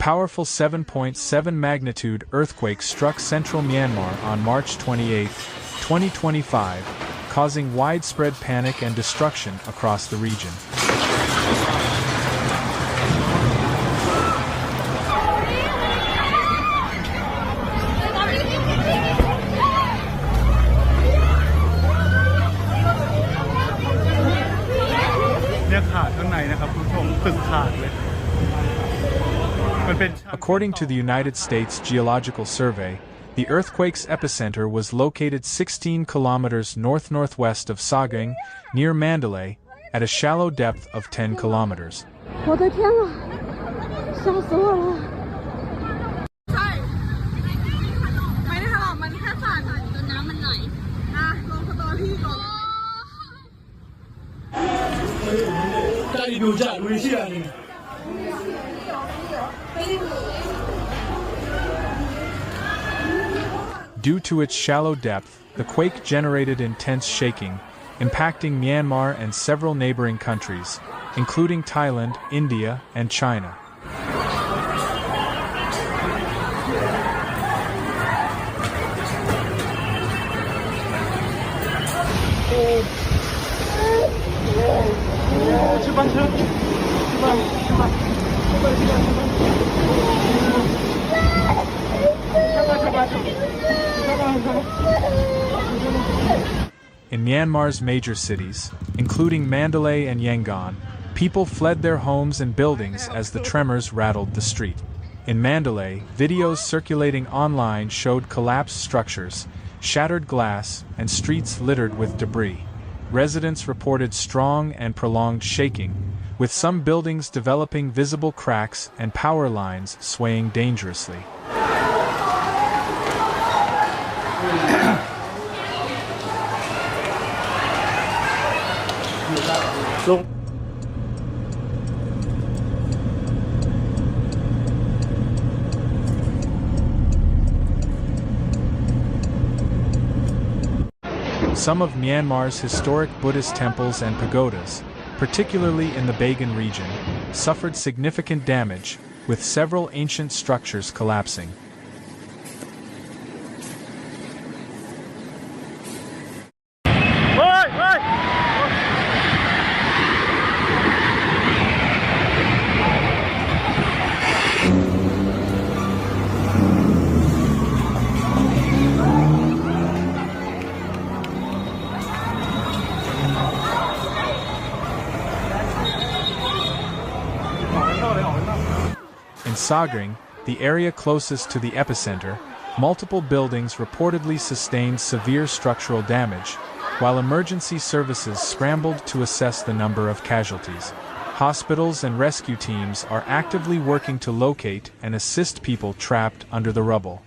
powerful 7.7 magnitude earthquake struck central Myanmar on March 28, 2025, causing widespread panic and destruction across the region. According to the United States Geological Survey, the earthquake's epicenter was located 16 kilometers north-northwest of Sagaing, near Mandalay, at a shallow depth of 10 kilometers. Due to its shallow depth, the quake generated intense shaking, impacting Myanmar and several neighboring countries, including Thailand, India, and China. In Myanmar's major cities, including Mandalay and Yangon, people fled their homes and buildings as the tremors rattled the street. In Mandalay, videos circulating online showed collapsed structures, shattered glass, and streets littered with debris. Residents reported strong and prolonged shaking, with some buildings developing visible cracks and power lines swaying dangerously. Some of Myanmar's historic Buddhist temples and pagodas, particularly in the Bagan region, suffered significant damage, with several ancient structures collapsing. In Sagaing, the area closest to the epicenter, multiple buildings reportedly sustained severe structural damage, while emergency services scrambled to assess the number of casualties. Hospitals and rescue teams are actively working to locate and assist people trapped under the rubble.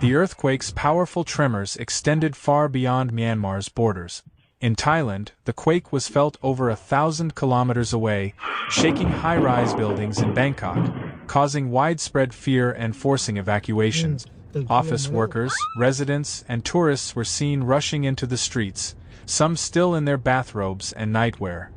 The earthquake's powerful tremors extended far beyond Myanmar's borders. In Thailand, the quake was felt over 1,000 kilometers away, shaking high-rise buildings in Bangkok, causing widespread fear and forcing evacuations. Office workers, residents, and tourists were seen rushing into the streets, some still in their bathrobes and nightwear.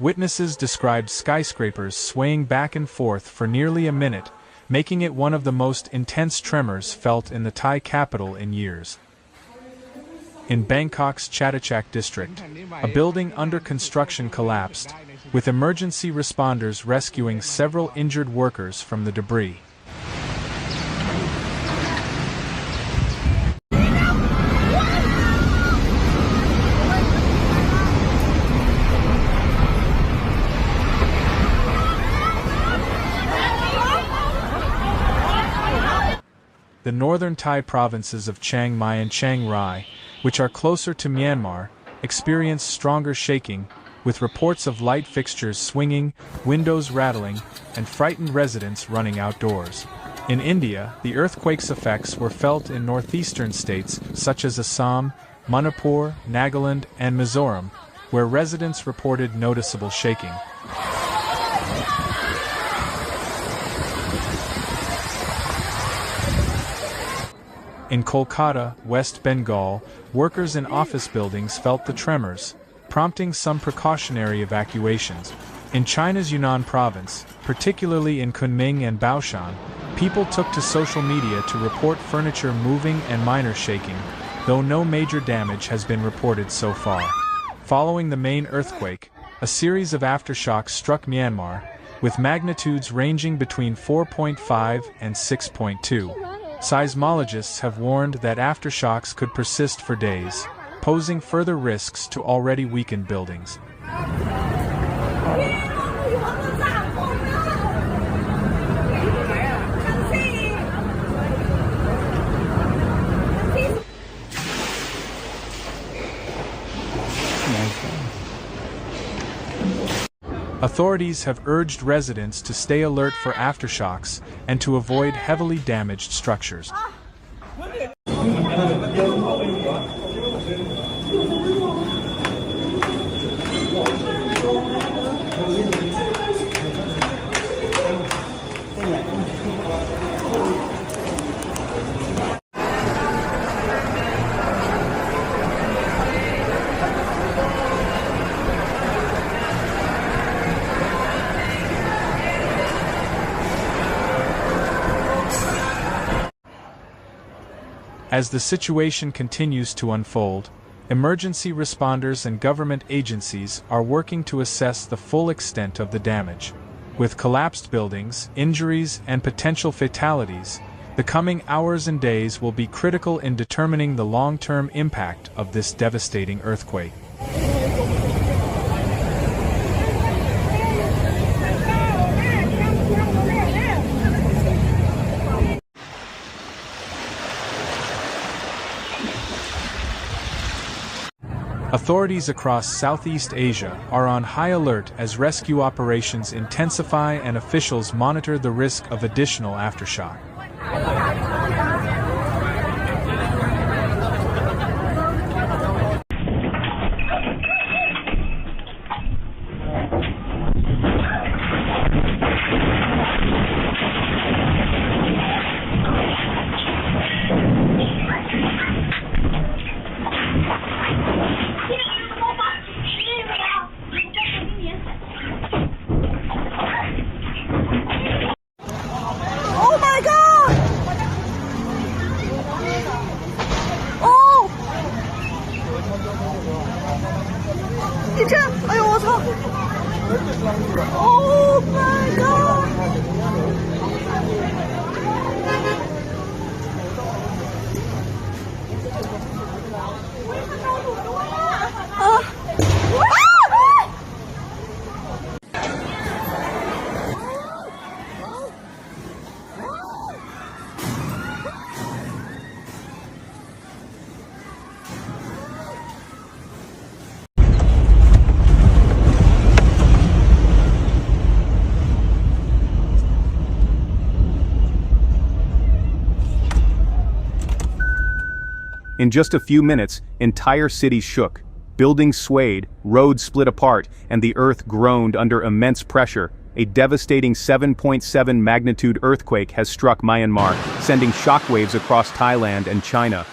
Witnesses described skyscrapers swaying back and forth for nearly a minute, making it one of the most intense tremors felt in the Thai capital in years. In Bangkok's Chatuchak district, a building under construction collapsed, with emergency responders rescuing several injured workers from the debris. the northern Thai provinces of Chiang Mai and Chiang Rai, which are closer to Myanmar, experienced stronger shaking, with reports of light fixtures swinging, windows rattling, and frightened residents running outdoors. In India, the earthquake's effects were felt in northeastern states such as Assam, Manipur, Nagaland, and Mizoram, where residents reported noticeable shaking. In Kolkata, West Bengal, workers in office buildings felt the tremors, prompting some precautionary evacuations. In China's Yunnan province, particularly in Kunming and Baoshan, people took to social media to report furniture moving and minor shaking, though no major damage has been reported so far. Following the main earthquake, a series of aftershocks struck Myanmar, with magnitudes ranging between 4.5 and 6.2. Seismologists have warned that aftershocks could persist for days, posing further risks to already weakened buildings. Authorities have urged residents to stay alert for aftershocks and to avoid heavily damaged structures. As the situation continues to unfold, emergency responders and government agencies are working to assess the full extent of the damage. With collapsed buildings, injuries, and potential fatalities, the coming hours and days will be critical in determining the long-term impact of this devastating earthquake. Authorities across Southeast Asia are on high alert as rescue operations intensify and officials monitor the risk of additional aftershock. Oh my god! In just a few minutes, entire cities shook. Buildings swayed, roads split apart, and the earth groaned under immense pressure. A devastating 7.7 magnitude earthquake has struck Myanmar, sending shockwaves across Thailand and China.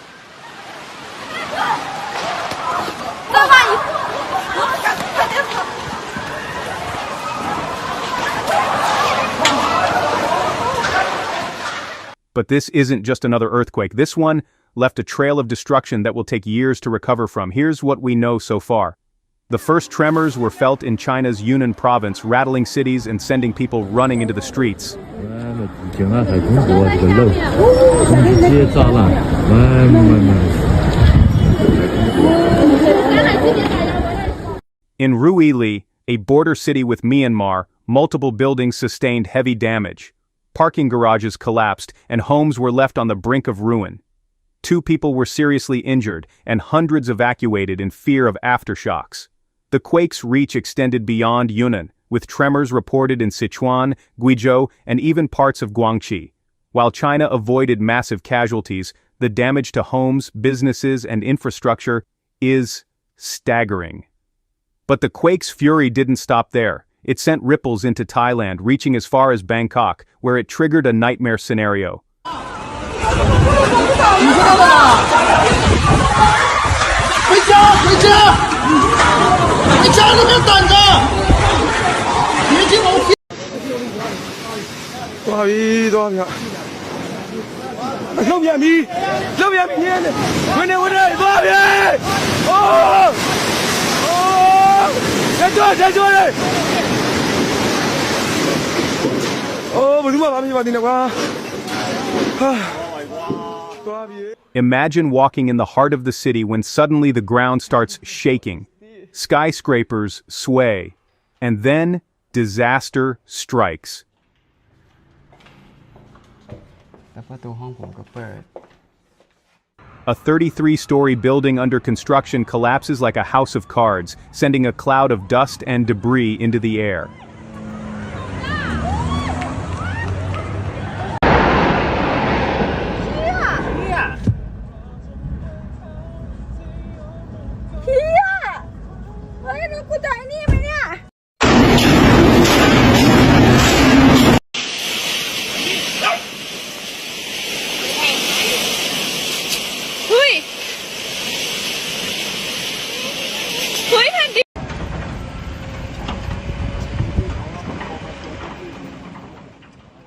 But this isn't just another earthquake. This one left a trail of destruction that will take years to recover from. Here's what we know so far. The first tremors were felt in China's Yunnan province, rattling cities and sending people running into the streets. In Ruili, a border city with Myanmar, multiple buildings sustained heavy damage. parking garages collapsed, and homes were left on the brink of ruin. 2 people were seriously injured, and hundreds evacuated in fear of aftershocks. The quake's reach extended beyond Yunnan, with tremors reported in Sichuan, Guizhou, and even parts of Guangxi. While China avoided massive casualties, the damage to homes, businesses, and infrastructure is staggering. But the quake's fury didn't stop there. It sent ripples into Thailand, reaching as far as Bangkok, where it triggered a nightmare scenario. Imagine walking in the heart of the city when suddenly the ground starts shaking. Skyscrapers sway. And then, disaster strikes. A 33-story building under construction collapses like a house of cards, sending a cloud of dust and debris into the air.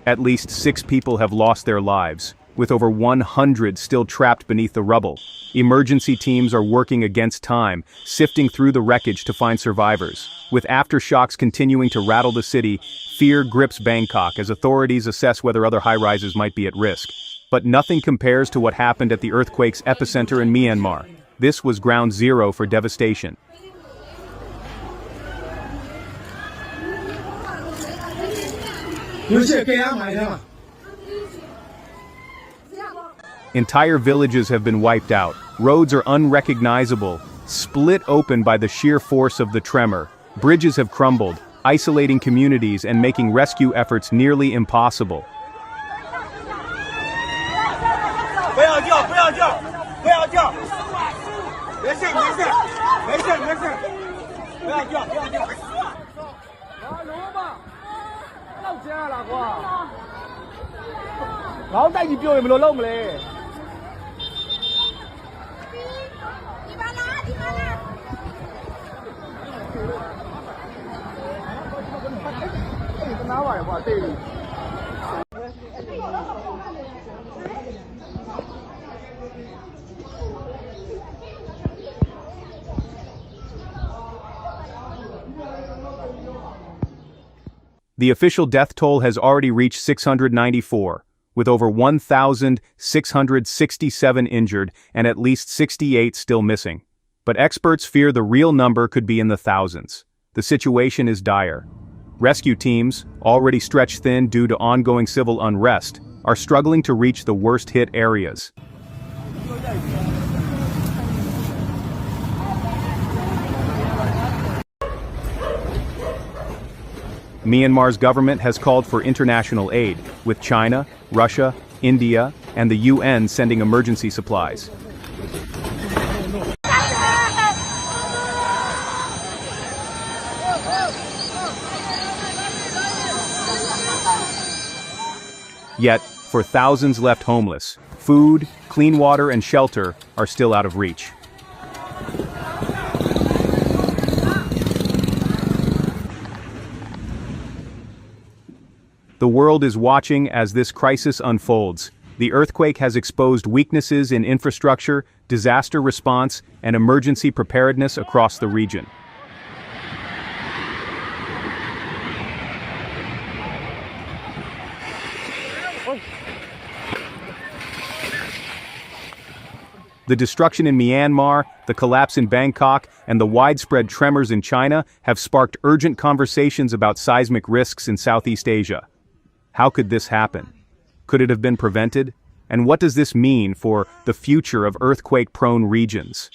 At least 6 people have lost their lives, with over 100 still trapped beneath the rubble. Emergency teams are working against time, sifting through the wreckage to find survivors. With aftershocks continuing to rattle the city, fear grips Bangkok as authorities assess whether other high-rises might be at risk. But nothing compares to what happened at the earthquake's epicenter in Myanmar. This was ground zero for devastation. Entire villages have been wiped out. Roads are unrecognizable, split open by the sheer force of the tremor. Bridges have crumbled, isolating communities and making rescue efforts nearly impossible. The official death toll has already reached 694, with over 1,667 injured and at least 68 still missing. But experts fear the real number could be in the thousands. The situation is dire. Rescue teams, already stretched thin due to ongoing civil unrest, are struggling to reach the worst-hit areas. Myanmar's government has called for international aid, with China, Russia, India, and the UN sending emergency supplies. Yet, for thousands left homeless, food, clean water, and shelter are still out of reach. The world is watching as this crisis unfolds. The earthquake has exposed weaknesses in infrastructure, disaster response, and emergency preparedness across the region. The destruction in Myanmar, the collapse in Bangkok, and the widespread tremors in China have sparked urgent conversations about seismic risks in Southeast Asia. How could this happen? Could it have been prevented? And what does this mean for the future of earthquake-prone regions?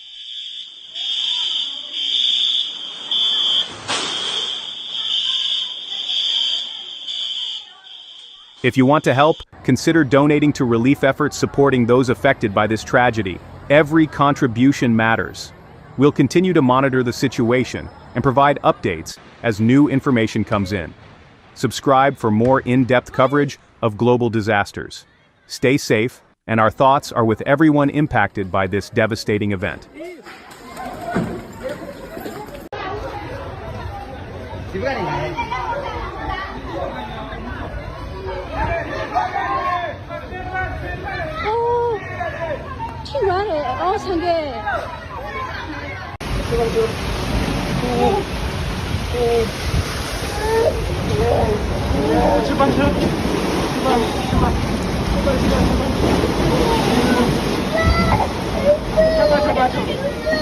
If you want to help, consider donating to relief efforts supporting those affected by this tragedy. Every contribution matters. We'll continue to monitor the situation and provide updates as new information comes in. Subscribe for more in-depth coverage of global disasters. Stay safe, and our thoughts are with everyone impacted by this devastating event. 제발.